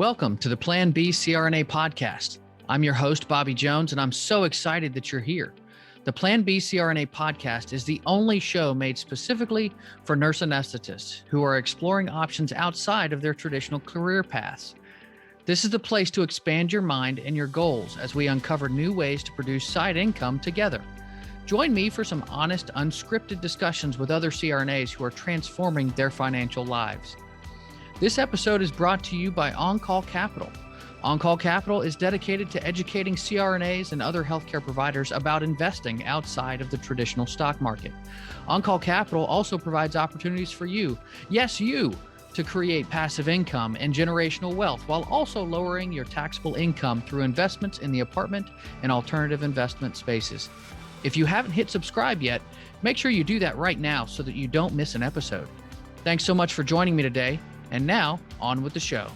Welcome to the Plan B CRNA podcast. I'm your host, Bobby Jones, and I'm so excited that you're here. The Plan B CRNA podcast is the only show made specifically for nurse anesthetists who are exploring options outside of their traditional career paths. This is the place to expand your mind and your goals as we uncover new ways to produce side income together. Join me for some honest, unscripted discussions with other CRNAs who are transforming their financial lives. This episode is brought to you by On-Call Capital. On-Call Capital is dedicated to educating CRNAs and other healthcare providers about investing outside of the traditional stock market. On-Call Capital also provides opportunities for you, yes, you, to create passive income and generational wealth while also lowering your taxable income through investments in the apartment and alternative investment spaces. If you haven't hit subscribe yet, make sure you do that right now so that you don't miss an episode. Thanks so much for joining me today. And now, on with the show.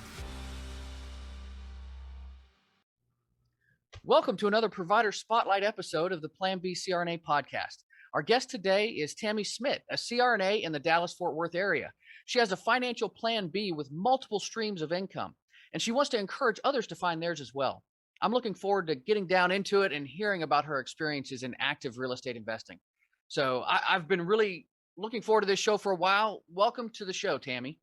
Welcome to another Provider Spotlight episode of the Plan B CRNA podcast. Our guest today is Tammy Smit, a CRNA in the Dallas-Fort Worth area. She has a financial plan B with multiple streams of income, and she wants to encourage others to find theirs as well. I'm looking forward to getting down into it and hearing about her experiences in active real estate investing. So I've been really looking forward to this show for a while. Welcome to the show, Tammy.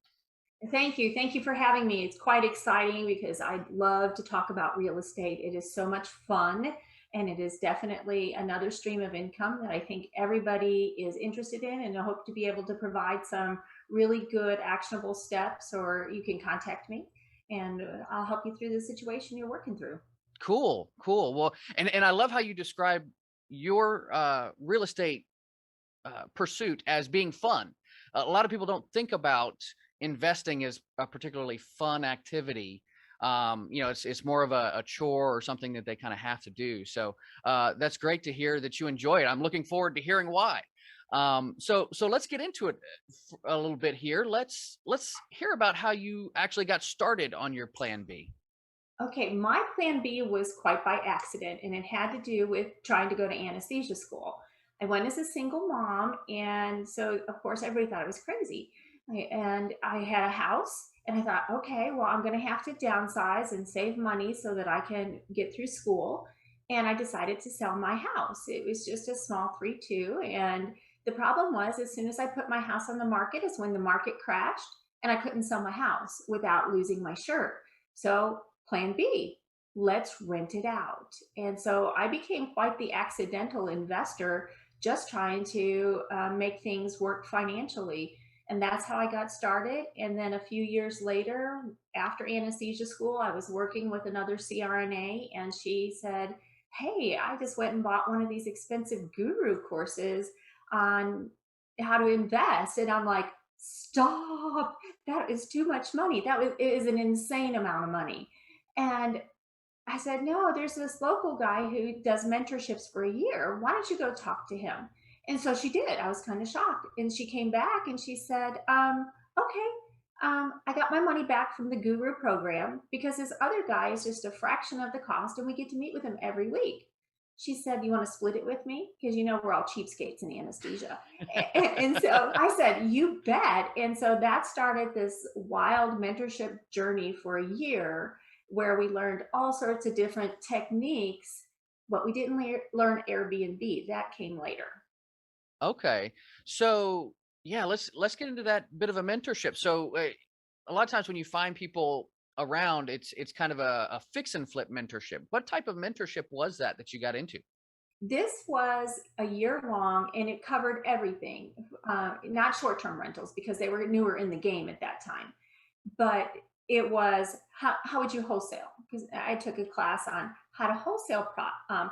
Thank you. Thank you for having me. It's quite exciting because I love to talk about real estate. It is so much fun, and it is definitely another stream of income that I think everybody is interested in, and I hope to be able to provide some really good actionable steps, or you can contact me and I'll help you through the situation you're working through. Cool. Well, and I love how you describe your real estate pursuit as being fun. A lot of people don't think about investing as a particularly fun activity. It's more of a chore or something that they kind of have to do. So that's great to hear that you enjoy it. I'm looking forward to hearing why. So let's get into it a little bit here. Let's hear about how you actually got started on your plan B. Okay, my plan B was quite by accident, and it had to do with trying to go to anesthesia school. I went as a single mom, and so of course everybody thought I was crazy. And I had a house, and I thought, okay, well, I'm going to have to downsize and save money so that I can get through school. And I decided to sell my house. It was just a small 3-2, and the problem was, as soon as I put my house on the market, is when the market crashed, and I couldn't sell my house without losing my shirt. So plan B, let's rent it out. And so I became quite the accidental investor, just trying to make things work financially. And that's how I got started. And then a few years later, after anesthesia school, I was working with another CRNA, and she said, hey, I just went and bought one of these expensive guru courses on how to invest. And I'm like, stop, that is too much money. It is an insane amount of money. And I said, no, there's this local guy who does mentorships for a year. Why don't you go talk to him? And so she did. I was kind of shocked. And she came back and she said, okay, I got my money back from the guru program because this other guy is just a fraction of the cost and we get to meet with him every week. She said, you want to split it with me? Because you know we're all cheapskates in anesthesia. And so I said, you bet. And so that started this wild mentorship journey for a year where we learned all sorts of different techniques, but we didn't learn Airbnb. That came later. Okay. So yeah, let's get into that bit of a mentorship. So a lot of times when you find people around, it's kind of a fix and flip mentorship. What type of mentorship was that you got into? This was a year long, and it covered everything, not short-term rentals because they were newer in the game at that time, but it was how would you wholesale? Because I took a class on how to wholesale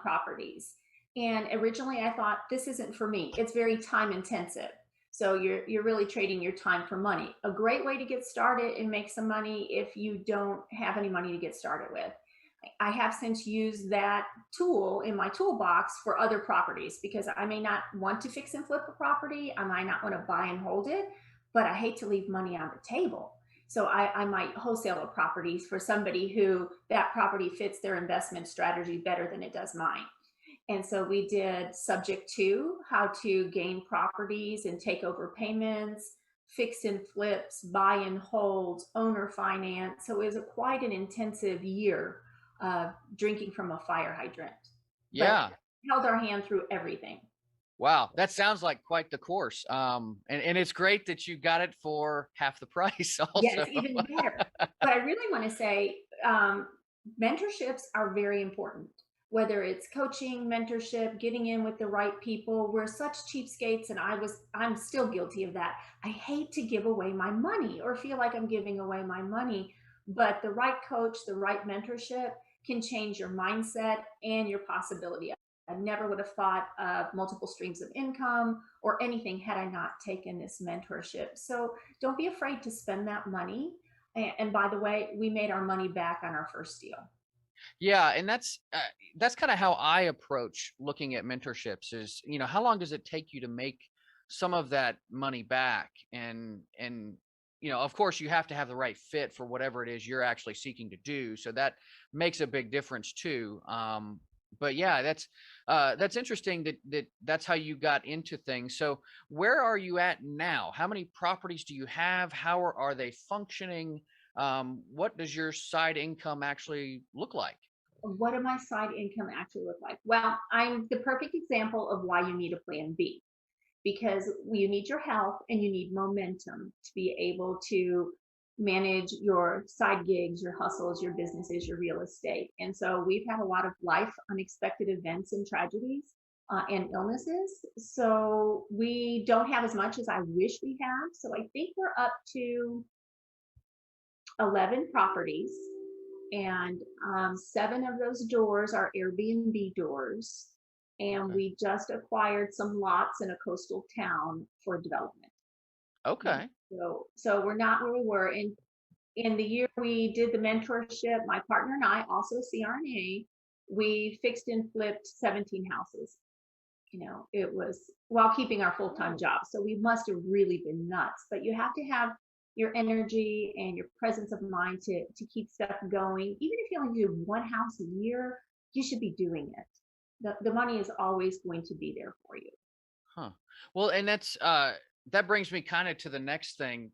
properties. And originally I thought, this isn't for me. It's very time intensive. So you're really trading your time for money. A great way to get started and make some money if you don't have any money to get started with. I have since used that tool in my toolbox for other properties because I may not want to fix and flip a property. I might not want to buy and hold it, but I hate to leave money on the table. So I might wholesale a property for somebody who that property fits their investment strategy better than it does mine. And so we did subject to how to gain properties and take over payments, fix and flips, buy and holds, owner finance. So it was quite an intensive year of drinking from a fire hydrant, but Yeah. held our hand through everything. Wow. That sounds like quite the course. And it's great that you got it for half the price Yeah, also. it's even better. But I really want to say mentorships are very important. Whether it's coaching, mentorship, getting in with the right people, we're such cheapskates, and I'm still guilty of that. I hate to give away my money or feel like I'm giving away my money, but the right coach, the right mentorship can change your mindset and your possibility. I never would have thought of multiple streams of income or anything had I not taken this mentorship. So don't be afraid to spend that money. And by the way, we made our money back on our first deal. Yeah, and that's kind of how I approach looking at mentorships is, how long does it take you to make some of that money back? And of course you have to have the right fit for whatever it is you're actually seeking to do. So that makes a big difference too. But yeah, that's interesting that's how you got into things. So where are you at now? How many properties do you have? How are they functioning? What does your side income actually look like? What do my side income actually look like? Well, I'm the perfect example of why you need a plan B, because you need your health and you need momentum to be able to manage your side gigs, your hustles, your businesses, your real estate. And so we've had a lot of life unexpected events and tragedies and illnesses. So we don't have as much as I wish we had. So I think we're up to 11 properties, and 7 of those doors are Airbnb doors. And Okay. we just acquired some lots in a coastal town for development. Okay. So we're not where we were. In the year we did the mentorship, my partner and I, also CRNA, we fixed and flipped 17 houses. It was while keeping our full-time job. So we must have really been nuts. But you have to have your energy and your presence of mind to keep stuff going. Even if you only do one house a year, you should be doing it. The money is always going to be there for you. Huh. Well, and that brings me kind of to the next thing.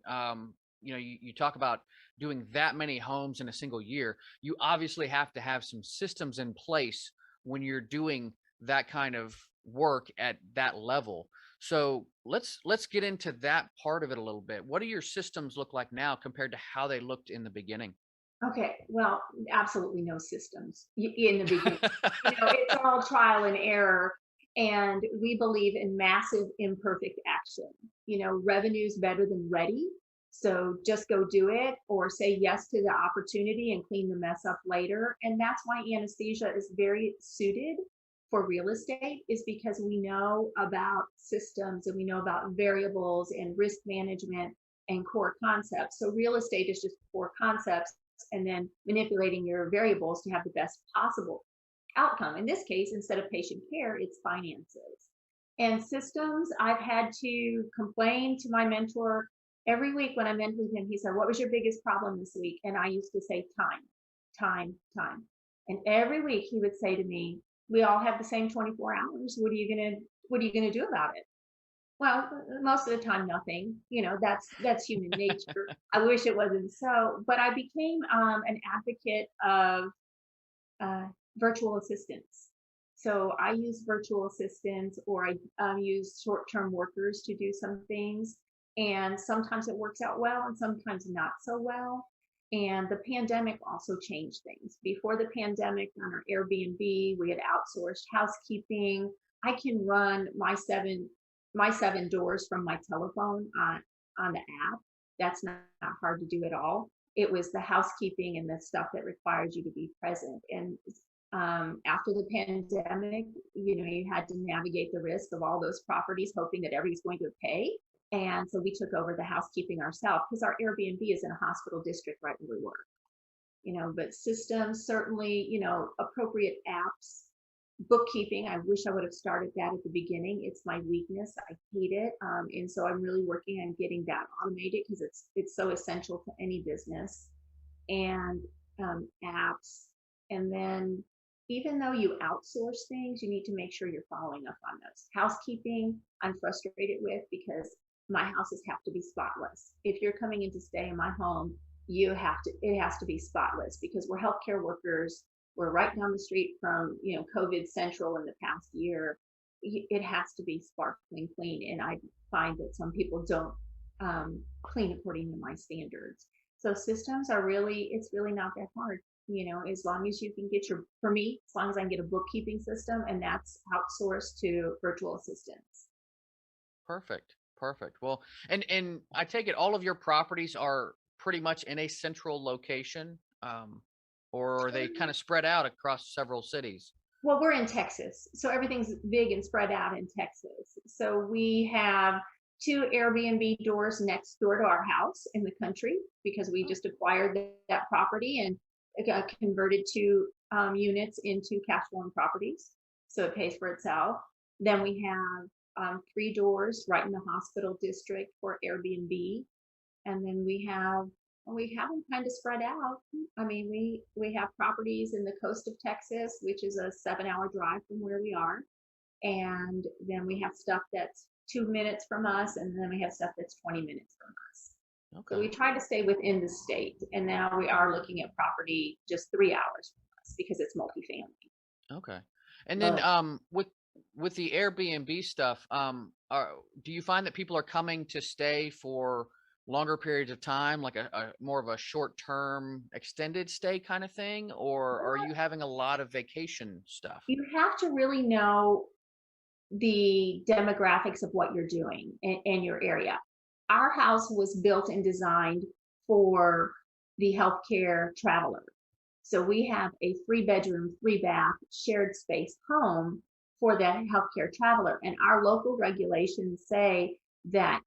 You talk about doing that many homes in a single year. You obviously have to have some systems in place when you're doing that kind of work at that level. So let's get into that part of it a little bit. What do your systems look like now compared to how they looked in the beginning? Okay, well, absolutely no systems in the beginning. It's all trial and error. And we believe in massive imperfect action. Revenue's better than ready. So just go do it or say yes to the opportunity and clean the mess up later. And that's why anesthesia is very suited for real estate, is because we know about systems and we know about variables and risk management and core concepts. So real estate is just core concepts and then manipulating your variables to have the best possible outcome. In this case, instead of patient care, it's finances. And systems, I've had to complain to my mentor every week when I met with him. He said, "What was your biggest problem this week?" And I used to say, "Time, time, time." And every week he would say to me, "We all have the same 24 hours. What are you gonna do about it?" Well, most of the time, nothing. That's human nature. I wish it wasn't so, but I became an advocate of uh, virtual assistants. So I use virtual assistants, or I use short-term workers to do some things. And sometimes it works out well, and sometimes not so well. And the pandemic also changed things. Before the pandemic, on our Airbnb, we had outsourced housekeeping. I can run my seven doors from my telephone on the app. That's not hard to do at all. It was the housekeeping and the stuff that requires you to be present. And after the pandemic, you had to navigate the risk of all those properties, hoping that everybody's going to pay. And so we took over the housekeeping ourselves because our Airbnb is in a hospital district right where we work. But systems, certainly, appropriate apps, bookkeeping. I wish I would have started that at the beginning. It's my weakness. I hate it. And so I'm really working on getting that automated because it's so essential to any business. And apps. And then even though you outsource things, you need to make sure you're following up on those. Housekeeping, I'm frustrated with because my houses have to be spotless. If you're coming in to stay in my home, it has to be spotless because we're healthcare workers. We're right down the street from, COVID Central in the past year. It has to be sparkling clean. And I find that some people don't clean according to my standards. So systems are really, it's really not that hard. As long as you can get for me, as long as I can get a bookkeeping system, and that's outsourced to virtual assistants. Perfect. Perfect. Well, and I take it all of your properties are pretty much in a central location, or are they kind of spread out across several cities? Well, we're in Texas, so everything's big and spread out in Texas. So we have two Airbnb doors next door to our house in the country because we just acquired that property and it got converted two units into cash flowing properties. So it pays for itself. Then we have three doors right in the hospital district for Airbnb, and then we have them kind of spread out. I mean, we have properties in the coast of Texas, which is a 7-hour drive from where we are, and then we have stuff that's 2 minutes from us, and then we have stuff that's 20 minutes from us. So we Okay. try to stay within the state, and now we are looking at property just 3 hours from us because it's multifamily. Okay. And then But with the Airbnb stuff, do you find that people are coming to stay for longer periods of time, like a more of a short term extended stay kind of thing, or are you having a lot of vacation stuff? you have to really know the demographics of what you're doing in your area. Our house was built and designed for the healthcare traveler. So we have a 3-bedroom, 3-bath shared space home for that healthcare traveler. And our local regulations say that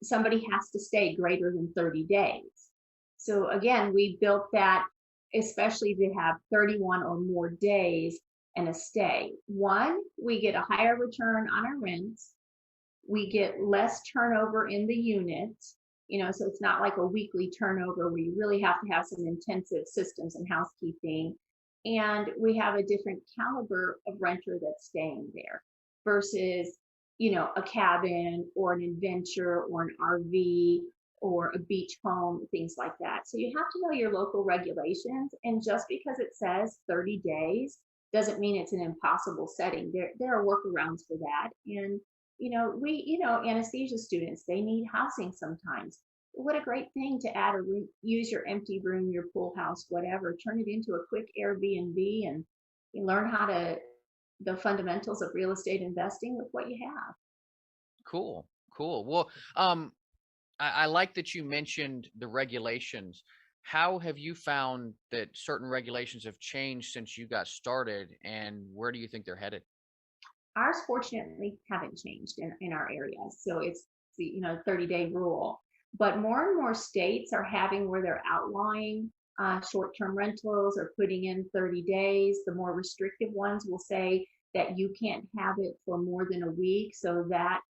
somebody has to stay greater than 30 days. So again, we built that especially to have 31 or more days and a stay. One, we get a higher return on our rents. We get less turnover in the unit, so it's not like a weekly turnover where you really have to have some intensive systems and housekeeping. And we have a different caliber of renter that's staying there versus, a cabin or an adventure or an RV or a beach home, things like that. So you have to know your local regulations. And just because it says 30 days doesn't mean it's an impossible setting. There are workarounds for that. And anesthesia students, they need housing sometimes. What a great thing to add a room, use your empty room, your pool house, whatever, turn it into a quick Airbnb, and you learn the fundamentals of real estate investing with what you have. Cool. Cool. Well, I like that you mentioned the regulations. How have you found that certain regulations have changed since you got started, and where do you think they're headed? Ours fortunately haven't changed in our area. So it's the 30-day rule. But more and more states are having where they're outlawing short-term rentals or putting in 30 days. The more restrictive ones will say that you can't have it for more than a week, so that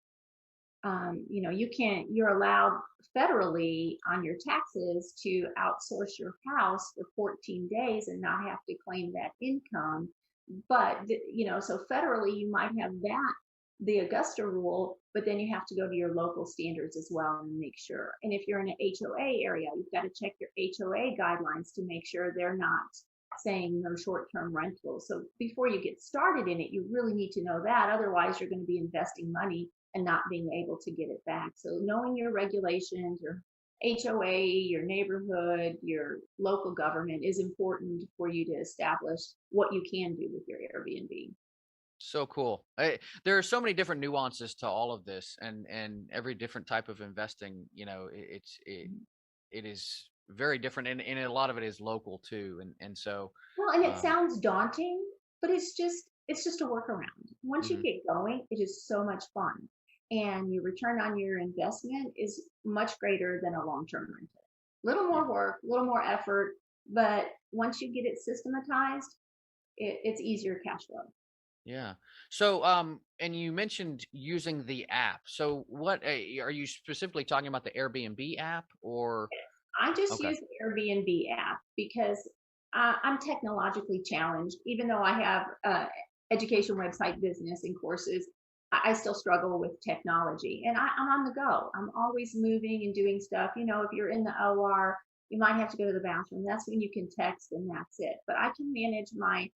you're allowed federally on your taxes to outsource your house for 14 days and not have to claim that income. But, so federally, you might have the Augusta rule, but then you have to go to your local standards as well and make sure. And if you're in an HOA area, you've got to check your HOA guidelines to make sure they're not saying no short-term rentals. So before you get started in it, you really need to know that. Otherwise, you're going to be investing money and not being able to get it back. So knowing your regulations, your HOA, your neighborhood, your local government is important for you to establish what you can do with your Airbnb. So cool. There are so many different nuances to all of this, and every different type of investing. It is very different, and a lot of it is local too. And so, Well, and it um, sounds daunting, but it's just a workaround. Once you mhm, get going, it is so much fun. And your return on your investment is much greater than a long-term rental. Little yeah, more work, a little more effort, but once you get it systematized, it's easier cash flow. yeah. So, and you mentioned using the app. So, what are you specifically talking about? The Airbnb app, or I just okay, use the Airbnb app because I'm technologically challenged. Even though I have education website business and courses, I still struggle with technology, and I'm on the go. I'm always moving and doing stuff. If you're in the OR, you might have to go to the bathroom. That's when you can text, and that's it. But I can manage my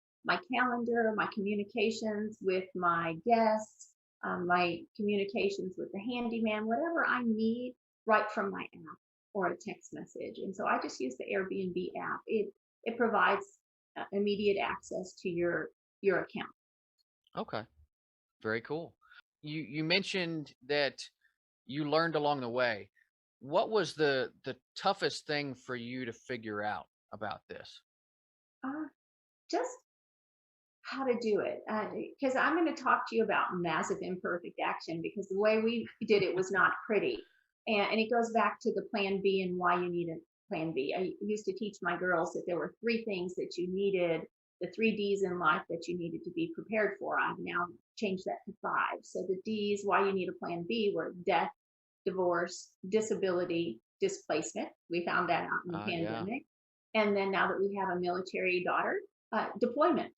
calendar, my communications with my guests, my communications with the handyman, whatever I need, right from my app or a text message. And so I just use the Airbnb app. It provides immediate access to your account. Okay. Very cool. You mentioned that you learned along the way. What was the toughest thing for you to figure out about this? Uh, just how to do it, because I'm going to talk to you about massive imperfect action, because the way we did it was not pretty, and it goes back to the plan B and why you need a plan B. I used to teach my girls that there were three things that you needed, the three D's in life that you needed to be prepared for. I've now changed that to five. So the D's, why you need a plan B, were death, divorce, disability, displacement. We found that out in the Yeah. pandemic. And then now that we have a military daughter, deployment.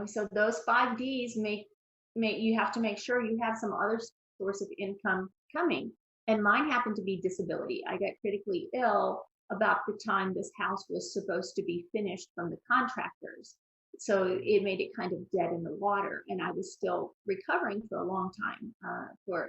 So those five D's make you have to make sure you have some other source of income coming. And mine happened to be disability. I got critically ill about the time this house was supposed to be finished from the contractors. So it made it kind of dead in the water. And I was still recovering for a long time, for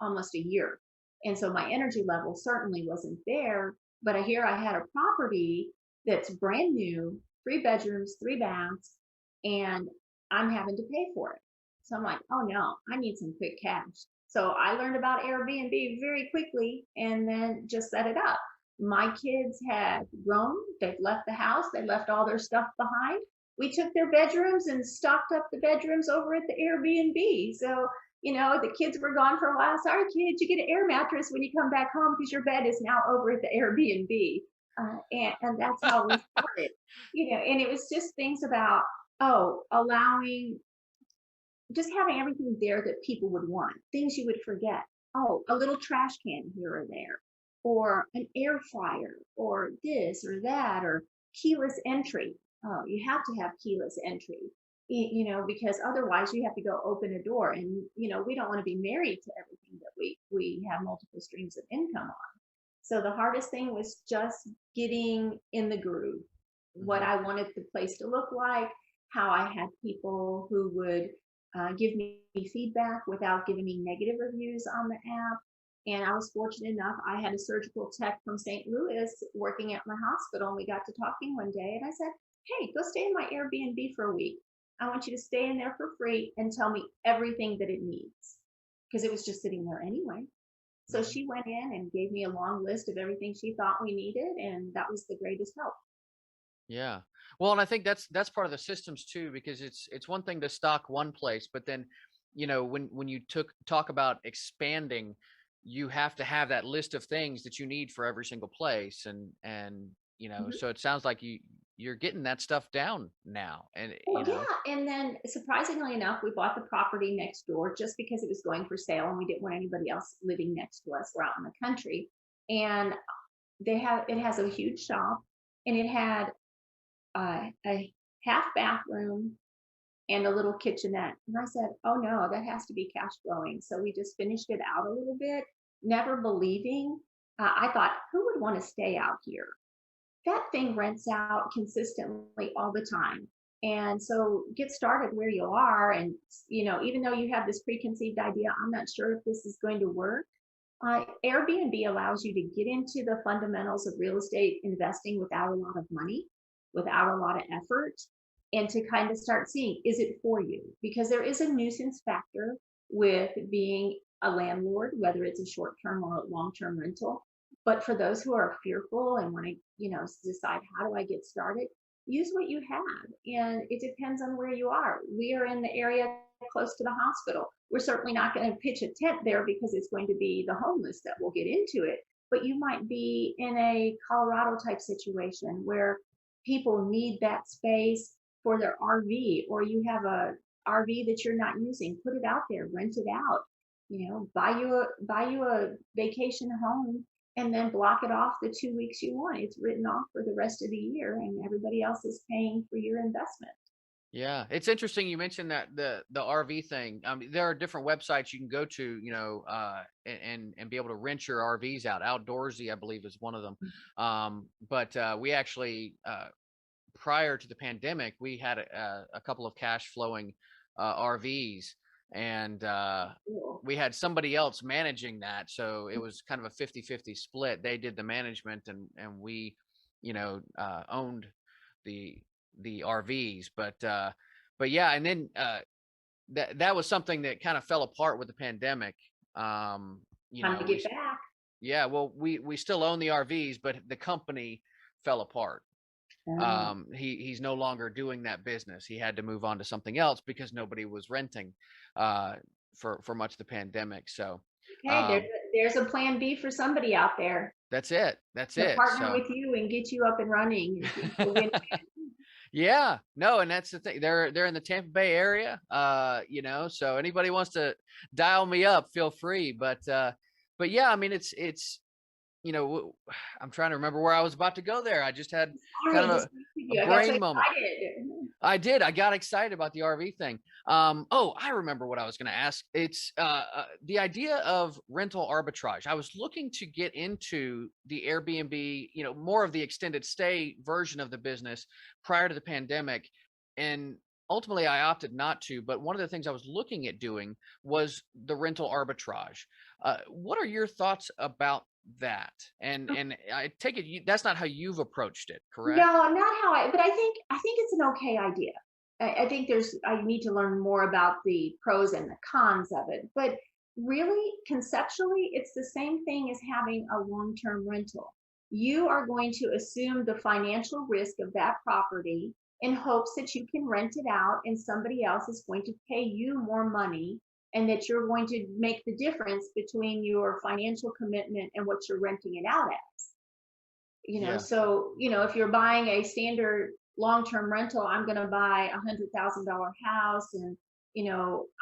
almost a year. And so my energy level certainly wasn't there. But I had a property that's brand new, 3 bedrooms, 3 baths, and I'm having to pay for it. So I'm like, oh no, I need some quick cash. So I learned about Airbnb very quickly and then just set it up. My kids had grown, they've left the house, they left all their stuff behind. We took their bedrooms and stocked up the bedrooms over at the Airbnb. So, the kids were gone for a while. Sorry, kids, you get an air mattress when you come back home because your bed is now over at the Airbnb. And that's how we started, and it was just things about, allowing, just having everything there that people would want, things you would forget. Oh, a little trash can here or there, or an air fryer, or this or that, or keyless entry. Oh, you have to have keyless entry, because otherwise you have to go open a door, and we don't want to be married to everything that we have multiple streams of income on. So the hardest thing was just getting in the groove, what Hmm. I wanted the place to look like, how I had people who would give me feedback without giving me negative reviews on the app. And I was fortunate enough, I had a surgical tech from St. Louis working at my hospital, and we got to talking one day, and I said, hey, go stay in my Airbnb for a week. I want you to stay in there for free and tell me everything that it needs, because it was just sitting there anyway. So Hmm. she went in and gave me a long list of everything she thought we needed, and that was the greatest help. Yeah. Well, and I think that's part of the systems too, because it's one thing to stock one place, but then, when you talk about expanding, you have to have that list of things that you need for every single place, and Mhm. so it sounds like you're getting that stuff down now, and Well, yeah, and then surprisingly enough, we bought the property next door just because it was going for sale, and we didn't want anybody else living next to us. We're out in the country, and it has a huge shop, and it had a half bathroom and a little kitchenette. And I said, oh no, that has to be cash flowing. So we just finished it out a little bit, never believing. I thought, who would want to stay out here? That thing rents out consistently all the time. And so get started where you are. And, even though you have this preconceived idea, I'm not sure if this is going to work. Airbnb allows you to get into the fundamentals of real estate investing without a lot of money, without a lot of effort, and to kind of start seeing, is it for you? Because there is a nuisance factor with being a landlord, whether it's a short term or a long term rental. But for those who are fearful and want to, decide, how do I get started? Use what you have. And it depends on where you are. We are in the area close to the hospital. We're certainly not going to pitch a tent there because it's going to be the homeless that will get into it. But you might be in a Colorado type situation where people need that space for their RV, or you have a RV that you're not using. Put it out there, rent it out. Buy you a vacation home, and then block it off the 2 weeks you want. It's written off for the rest of the year, and everybody else is paying for your investment. Yeah, it's interesting you mentioned that the RV thing. There are different websites you can go to, and be able to rent your RVs out. Outdoorsy, I believe, is one of them. But we actually, prior to the pandemic, we had a couple of cash flowing RVs, and Cool. we had somebody else managing that. So it was kind of a 50-50 split. They did the management, and we, owned the RVs. But yeah, and then that was something that kind of fell apart with the pandemic. Time to We get back. yeah, well, we still own the RVs, but the company fell apart. Oh, He's no longer doing that business. He had to move on to something else because nobody was renting uh for much of the pandemic. So okay. um There's a plan B for somebody out there that's it. That's to it. partner So with you and get you up and running. It's a win. yeah, no, and that's the thing. They're in the Tampa Bay area. So anybody wants to dial me up, feel free. But yeah, I mean it's you know, I'm trying to remember where I was about to go there. I just had kind Sorry, I of disconnected a you. I got so brain moment. excited. I did. I got excited about the RV thing. Oh, I remember what I was going to ask. It's the idea of rental arbitrage. I was looking to get into the Airbnb, more of the extended stay version of the business prior to the pandemic. And ultimately, I opted not to. But one of the things I was looking at doing was the rental arbitrage. What are your thoughts about that? And I take it that's not how you've approached it, correct? No, not how but I think it's an okay idea. I think I need to learn more about the pros and the cons of it. But really, conceptually, it's the same thing as having a long-term rental. You are going to assume the financial risk of that property in hopes that you can rent it out and somebody else is going to pay you more money and that you're going to make the difference between your financial commitment and what you're renting it out at. Yeah. So if you're buying a standard long-term rental, I'm going to buy $100,000 house, and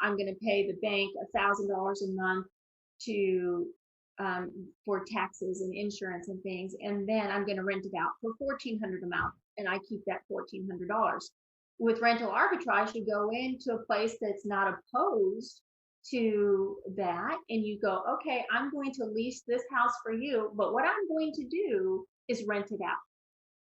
I'm going to pay the bank $1,000 a month to for taxes and insurance and things, and then I'm going to rent it out for $1,400 a month, and I keep that $1,400. With rental arbitrage, you go into a place that's not opposed to that, and you go, okay, I'm going to lease this house for you, but what I'm going to do is rent it out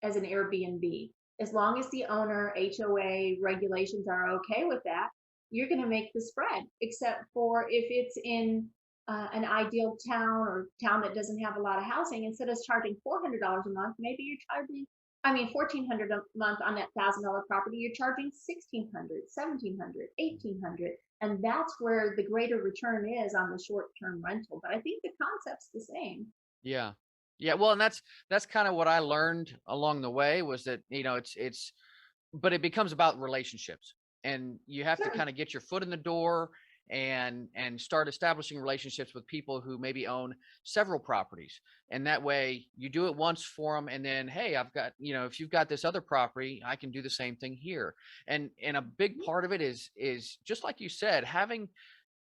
as an Airbnb. As long as the owner, HOA regulations are okay with that, you're going to make the spread, except for if it's in an ideal town or town that doesn't have a lot of housing. Instead of charging $400 a month, maybe you're charging, I mean, $1,400 a month on that $1,000 property. You're charging 1,600, 1,700, 1,800, and that's where the greater return is on the short-term rental. But I think the concept's the same. Yeah. Yeah, well, and that's kind of what I learned along the way was that, it's but it becomes about relationships. And you have to Sure. kind of get your foot in the door and start establishing relationships with people who maybe own several properties. And that way you do it once for them, and then, hey, I've got, if you've got this other property, I can do the same thing here. And a big part of it is just like you said, having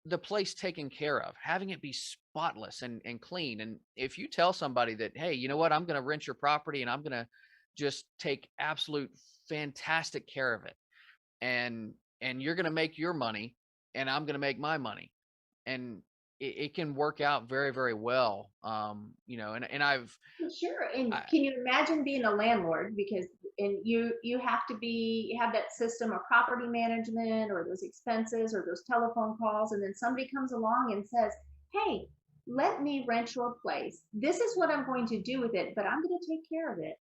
the place taken care of, having it be spotless and clean. And if you tell somebody that, hey, you know what, I'm going to rent your property and I'm going to just take absolute fantastic care of it, and you're going to make your money and I'm going to make my money, and it can work out very, very well. And Sure. And I, can you imagine being a landlord? Because and you have to have that system of property management or those expenses or those telephone calls, and then somebody comes along and says, "Hey, let me rent your place. This is what I'm going to do with it, but I'm going to take care of it.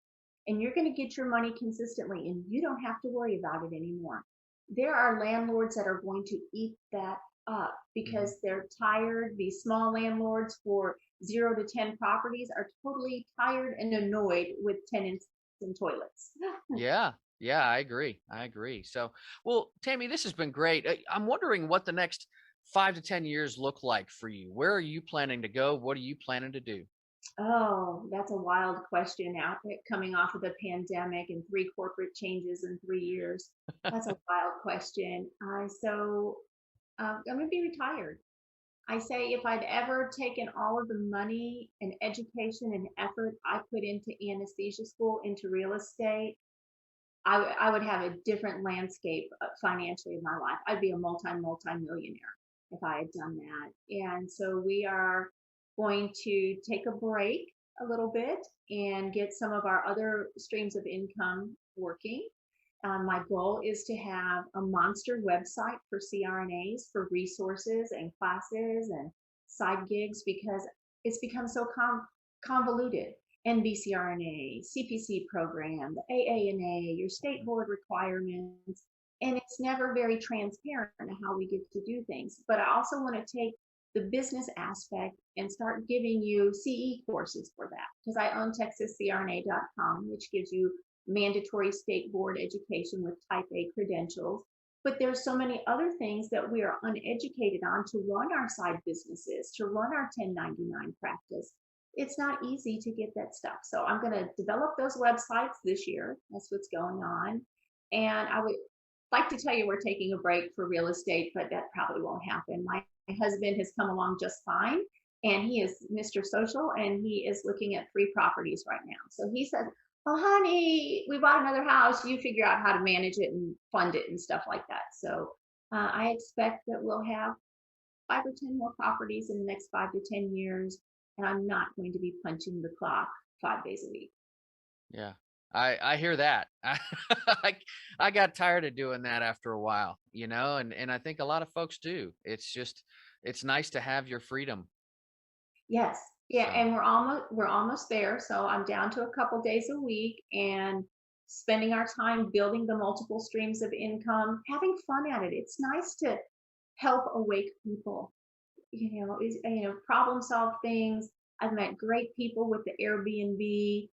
And you're going to get your money consistently, and you don't have to worry about it anymore." There are landlords that are going to eat that up Mhm. because they're tired. These small landlords for 0 to 10 properties are totally tired and annoyed with tenants and toilets. Yeah, yeah, I agree. I agree. So, well, Tammy, this has been great. I'm wondering what the next 5 to 10 years look like for you. Where are you planning to go? What are you planning to do? Oh, that's a wild question out coming off of the pandemic and 3 corporate changes in 3 years. That's a wild question. I'm going to be retired. I say if I'd ever taken all of the money and education and effort I put into anesthesia school into real estate, I would have a different landscape financially in my life. I'd be a multi-millionaire if I had done that. And so we are going to take a break a little bit and get some of our other streams of income working. My goal is to have a monster website for CRNAs for resources and classes and side gigs because it's become so convoluted. NBCRNA, CPC program, the AANA, your state board requirements, and it's never very transparent in how we get to do things. But I also want to take the business aspect and start giving you CE courses for that because I own TexasCRNA.com, which gives you mandatory state board education with type A credentials. But there's so many other things that we are uneducated on to run our side businesses, to run our 1099 practice. It's not easy to get that stuff. So I'm going to develop those websites this year. That's what's going on. And I would like to tell you we're taking a break for real estate, but that probably won't happen. My husband has come along just fine, and he is Mr. Social, and he is looking at 3 properties right now. So he said, "Oh, honey, we bought another house. You figure out how to manage it and fund it and stuff like that." So I expect that we'll have 5 or 10 more properties in the next 5 to 10 years, and I'm not going to be punching the clock 5 days a week. Yeah. I hear that. I got tired of doing that after a while, and I think a lot of folks do. It's nice to have your freedom. Yes. Yeah, So, and we're almost there. So I'm down to a couple days a week and spending our time building the multiple streams of income, having fun at it. It's nice to help awake people, problem solve things. I've met great people with the Airbnb,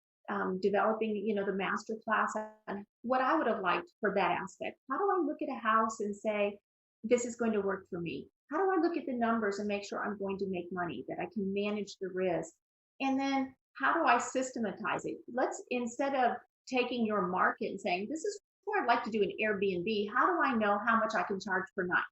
developing, the master class. And what I would have liked for that aspect, how do I look at a house and say, this is going to work for me? How do I look at the numbers and make sure I'm going to make money, that I can manage the risk? And then how do I systematize it? Let's, instead of taking your market and saying, this is where I'd like to do an Airbnb, how do I know how much I can charge per night?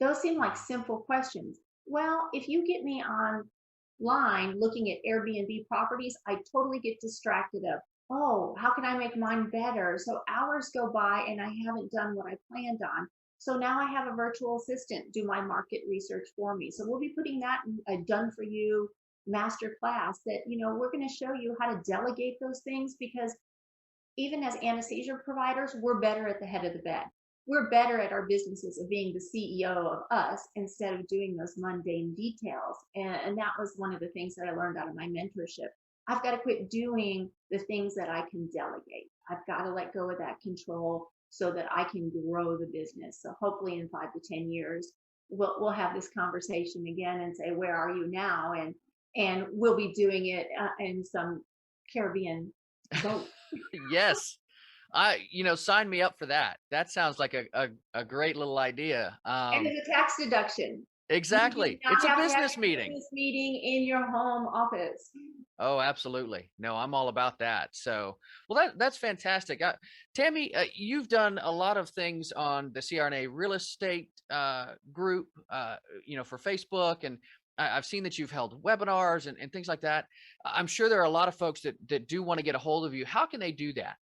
Those seem like simple questions. Well, if you get me online looking at Airbnb properties, I totally get distracted of, oh, how can I make mine better? So hours go by and I haven't done what I planned on. So now I have a virtual assistant do my market research for me. So we'll be putting that in a done for you master class that, we're going to show you how to delegate those things because even as anesthesia providers, we're better at the head of the bed. We're better at our businesses of being the CEO of us instead of doing those mundane details. And that was one of the things that I learned out of my mentorship. I've got to quit doing the things that I can delegate. I've got to let go of that control so that I can grow the business. So hopefully in 5 to 10 years, we'll have this conversation again and say, where are you now? And we'll be doing it in some Caribbean boat. yes. Sign me up for that. That sounds like a great little idea. And it's a tax deduction. You do Exactly. not It's a have to have business a meeting. business meeting in your home office. Oh, absolutely. No, I'm all about that. So, well, that's fantastic. Tammy, you've done a lot of things on the CRNA real estate group, for Facebook, and I've seen that you've held webinars and things like that. I'm sure there are a lot of folks that do want to get a hold of you. How can they do that?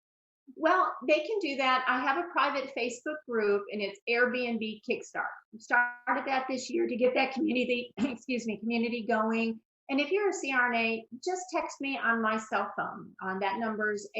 Well, they can do that. I have a private Facebook group and it's Airbnb Kickstart. Started that this year to get that community, community going. And if you're a CRNA, just text me on my cell phone. That number is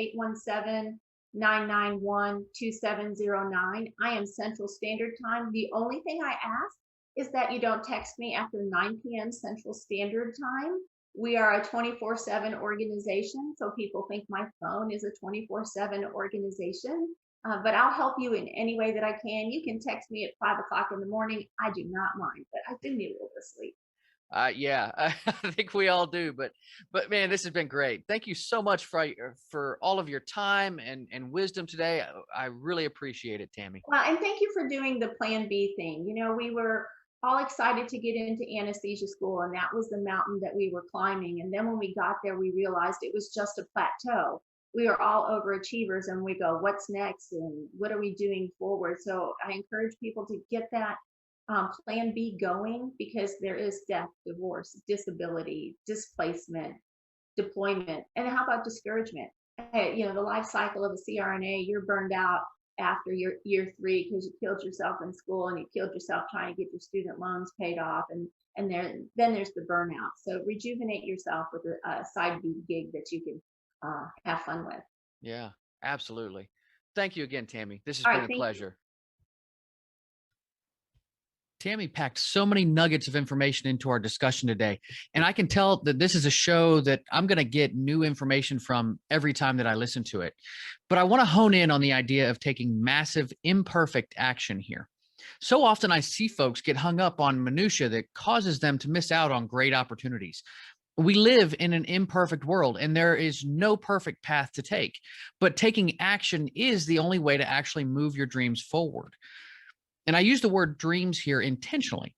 817-991-2709. I am Central Standard Time. The only thing I ask is that you don't text me after 9 p.m. Central Standard Time. We are a 24/7 organization, so people think my phone is a 24/7 organization. But I'll help you in any way that I can. You can text me at 5 o'clock in the morning. I do not mind, but I do need a little bit of sleep. Yeah, I think we all do, but man, this has been great. Thank you so much for all of your time and wisdom today. I really appreciate it, Tammy. Well, and thank you for doing the Plan B thing. We were all excited to get into anesthesia school, and that was the mountain that we were climbing. And then when we got there, we realized it was just a plateau. We are all overachievers, and we go, what's next? And what are we doing forward? So I encourage people to get that Plan B going because there is death, divorce, disability, displacement, deployment. And how about discouragement? the life cycle of a CRNA, you're burned out after year 3 because you killed yourself in school and you killed yourself trying to get your student loans paid off, and then there's the burnout. So rejuvenate yourself with a side gig that you can have fun with. Yeah, absolutely. Thank you again, Tammy. This has All been right, a thank you. pleasure. Tammy packed so many nuggets of information into our discussion today. And I can tell that this is a show that I'm going to get new information from every time that I listen to it. But I want to hone in on the idea of taking massive, imperfect action here. So often I see folks get hung up on minutia that causes them to miss out on great opportunities. We live in an imperfect world and there is no perfect path to take, but taking action is the only way to actually move your dreams forward. And I use the word dreams here intentionally.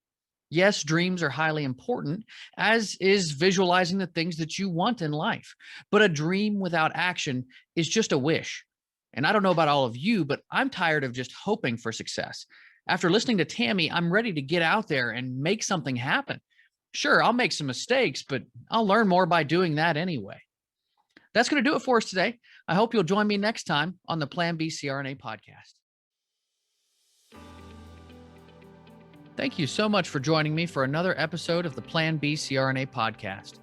Yes, dreams are highly important, as is visualizing the things that you want in life. But a dream without action is just a wish. And I don't know about all of you, but I'm tired of just hoping for success. After listening to Tammy, I'm ready to get out there and make something happen. Sure, I'll make some mistakes, but I'll learn more by doing that anyway. That's going to do it for us today. I hope you'll join me next time on the Plan B CRNA podcast. Thank you so much for joining me for another episode of the Plan B CRNA podcast.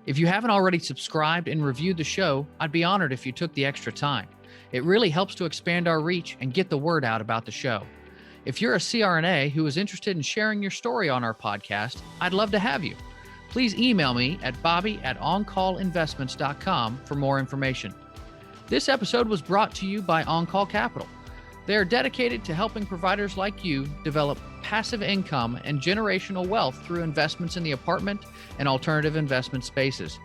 If you haven't already subscribed and reviewed the show, I'd be honored if you took the extra time. It really helps to expand our reach and get the word out about the show. If you're a CRNA who is interested in sharing your story on our podcast, I'd love to have you. Please email me at bobby@oncallinvestments.com for more information. This episode was brought to you by On Call Capital. They are dedicated to helping providers like you develop passive income and generational wealth through investments in the apartment and alternative investment spaces.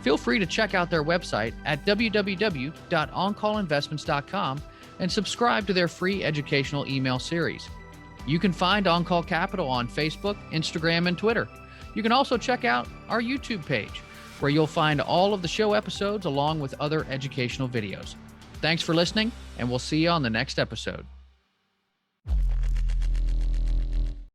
Feel free to check out their website at www.oncallinvestments.com and subscribe to their free educational email series. You can find On Call Capital on Facebook, Instagram, and Twitter. You can also check out our YouTube page, where you'll find all of the show episodes along with other educational videos. Thanks for listening, and we'll see you on the next episode.